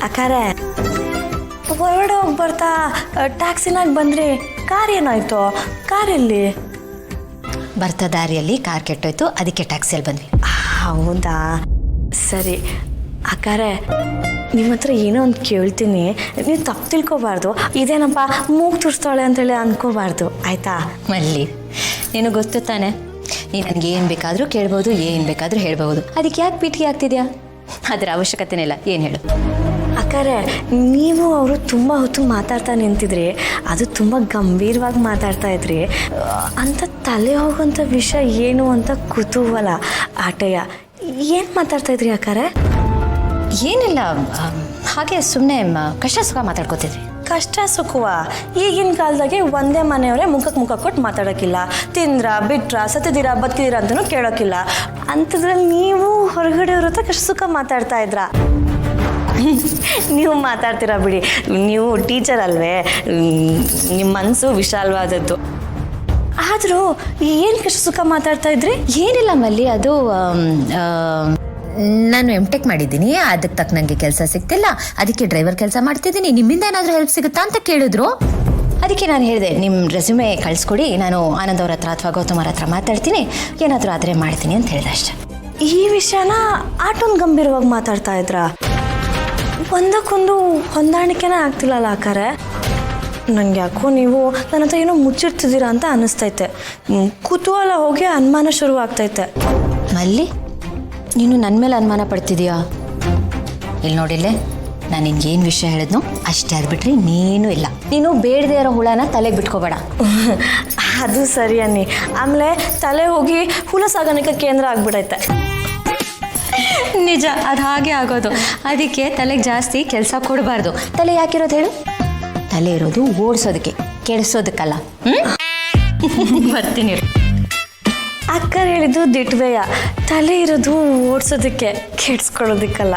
ಅಕ್ಕಾರೆ ಹೊರಗಡೆ ಹೋಗಿ ಬರ್ತಾ ಟ್ಯಾಕ್ಸಿನಾಗ ಬಂದ್ರಿ, ಕಾರ್ ಏನಾಯ್ತು? ಕಾರ್ ಎಲ್ಲಿ? ಬರ್ತಾ ದಾರಿಯಲ್ಲಿ ಕಾರ್ ಕೆಟ್ಟೋಯ್ತು, ಅದಕ್ಕೆ ಟ್ಯಾಕ್ಸಿಯಲ್ಲಿ ಬಂದ್ವಿ. ಹೌದಾ, ಸರಿ. ಅಕ್ಕಾರೆ ನಿಮ್ಮ ಹತ್ರ ಏನೋ ಒಂದು ಕೇಳ್ತೀನಿ, ನೀವು ತಪ್ಪು ತಿಳ್ಕೊಬಾರ್ದು. ಇದೇನಪ್ಪ ಮೂಗು ತುರ್ಸ್ತಾಳೆ ಅಂತೇಳಿ ಅಂದ್ಕೋಬಾರ್ದು, ಆಯಿತಾ? ಮಲ್ಲಿ, ನೀನು ಗೊತ್ತು ತಾನೆ, ನೀನು ನನಗೆ ಏನು ಬೇಕಾದರೂ ಕೇಳ್ಬೋದು, ಏನು ಬೇಕಾದರೂ ಹೇಳ್ಬೋದು. ಅದಕ್ಕೆ ಯಾಕೆ ಪೀಠಿಗೆ ಆಗ್ತಿದ್ಯಾ? ಅದರ ಅವಶ್ಯಕತೆನೇ ಇಲ್ಲ. ಏನು ಹೇಳು? ಅಕ್ಕಾರೆ ನೀವು ಅವರು ತುಂಬ ಹೊತ್ತು ಮಾತಾಡ್ತಾ ನಿಂತಿದ್ರಿ, ಅದು ತುಂಬ ಗಂಭೀರವಾಗಿ ಮಾತಾಡ್ತಾ ಇದ್ರಿ. ಅಂತ ತಲೆ ಹೋಗೋಂಥ ವಿಷಯ ಏನು ಅಂತ ಕುತೂಹಲ, ಆಟಯ್ಯ. ಏನು ಮಾತಾಡ್ತಾ ಇದ್ರಿ ಅಕ್ಕಾರೆ? ಏನಿಲ್ಲ, ಹಾಗೆ ಸುಮ್ಮನೆ ಕಷ್ಟ ಸುಖ ಮಾತಾಡ್ಕೋತಿದ್ವಿ. ಕಷ್ಟ ಸುಖವ? ಈಗಿನ ಕಾಲದಾಗೆ ಒಂದೇ ಮನೆಯವರೇ ಮುಖಕ್ಕೆ ಮುಖ ಕೊಟ್ಟು ಮಾತಾಡೋಕ್ಕಿಲ್ಲ. ತಿಂದ್ರ ಬಿಟ್ರ ಸತ್ತಿದ್ದೀರಾ ಬದುಕಿದ್ದೀರಾ ಅಂತಲೂ ಕೇಳೋಕ್ಕಿಲ್ಲ. ಅಂಥದ್ರಲ್ಲಿ ನೀವು ಹೊರಗಡೆ ಅವ್ರ ಹತ್ರ ಕಷ್ಟ ಸುಖ ಮಾತಾಡ್ತಾ ಇದ್ರಾ? ನೀವು ಮಾತಾಡ್ತೀರಾ ಬಿಡಿ, ನೀವು ಟೀಚರ್ ಅಲ್ವೇ, ನಿಮ್ಮ ಮನಸ್ಸು ವಿಶಾಲವಾದದ್ದು. ಆದರೂ ಏನು ಕಷ್ಟ ಸುಖ ಮಾತಾಡ್ತಾ ಇದ್ರಿ? ಏನಿಲ್ಲ ಮಲ್ಲಿ, ಅದು ನಾನು M.Tech ಮಾಡಿದ್ದೀನಿ, ಅದಕ್ಕೆ ತಕ್ಕನಂಗೆ ಕೆಲಸ ಸಿಗ್ತಿಲ್ಲ, ಅದಕ್ಕೆ ಡ್ರೈವರ್ ಕೆಲಸ ಮಾಡ್ತಿದ್ದೀನಿ, ನಿಮ್ಮಿಂದ ಏನಾದರೂ ಹೆಲ್ಪ್ ಸಿಗುತ್ತಾ ಅಂತ ಕೇಳಿದ್ರು. ಅದಕ್ಕೆ ನಾನು ಹೇಳಿದೆ, ನಿಮ್ಮ ರೆಸ್ಯೂಮೆ ಕಳಿಸ್ಕೊಡಿ, ನಾನು ಆನಂದ್ ಅವ್ರ ಹತ್ರ ಅಥವಾ ಗೌತಮರ ಹತ್ರ ಮಾತಾಡ್ತೀನಿ, ಏನಾದರೂ ಆದರೆ ಮಾಡ್ತೀನಿ ಅಂತ ಹೇಳಿದೆ ಅಷ್ಟೆ. ಈ ವಿಷಯನ ಆಟೊಂದು ಗಂಭೀರವಾಗಿ ಮಾತಾಡ್ತಾ ಇದ್ರಾ? ಒಂದಕ್ಕೊಂದು ಹೊಂದಾಣಿಕೆನೇ ಆಗ್ತಿಲ್ಲಲ್ಲ ಅಕ್ಕಾರೆ. ನಂಗೆ ಯಾಕೋ ನೀವು ನನ್ನ ಹತ್ರ ಏನೋ ಮುಚ್ಚಿಡ್ತಿದ್ದೀರಾ ಅಂತ ಅನ್ನಿಸ್ತೈತೆ. ಕುತೂಹಲ ಹೋಗಿ ಅನುಮಾನ ಶುರು ಆಗ್ತೈತೆ. ಮಲ್ಲಿ, ನೀನು ನನ್ನ ಮೇಲೆ ಅನುಮಾನ ಪಡ್ತಿದೀಯಾ? ಇಲ್ಲಿ ನೋಡಿಲ್ಲೇ, ನಾನು ನಿನ್ಗೇನು ವಿಷಯ ಹೇಳಿದ್ನೋ ಅಷ್ಟೇ, ಆಗ್ಬಿಟ್ರಿ ನೀನು ಇಲ್ಲ. ನೀನು ಬೇಡದೇ ಇರೋ ಹುಳನ ತಲೆಗೆ ಬಿಟ್ಕೋಬೇಡ. ಅದು ಸರಿ ಅನ್ನಿ. ಆಮೇಲೆ ತಲೆ ಹೋಗಿ ಹುಳ ಸಾಗಾಣಿಕೆ ಕೇಂದ್ರ ಆಗ್ಬಿಡೈತೆ. ನಿಜ, ಅದು ಹಾಗೆ ಆಗೋದು. ಅದಕ್ಕೆ ತಲೆಗೆ ಜಾಸ್ತಿ ಕೆಲಸ ಕೊಡಬಾರ್ದು. ತಲೆ ಯಾಕಿರೋದು ಹೇಳು? ತಲೆ ಇರೋದು ಓಡಿಸೋದಕ್ಕೆ, ಕೆಡಿಸೋದಕ್ಕಲ್ಲ. ಬರ್ತೀನಿ. ಅಕ್ಕ ಹೇಳಿದ್ದು ದಿಟ್ವೆಯ, ತಲೆ ಇರೋದು ಓಡಿಸೋದಕ್ಕೆ, ಕೆಡ್ಸ್ಕೊಳ್ಳೋದಕ್ಕಲ್ಲ.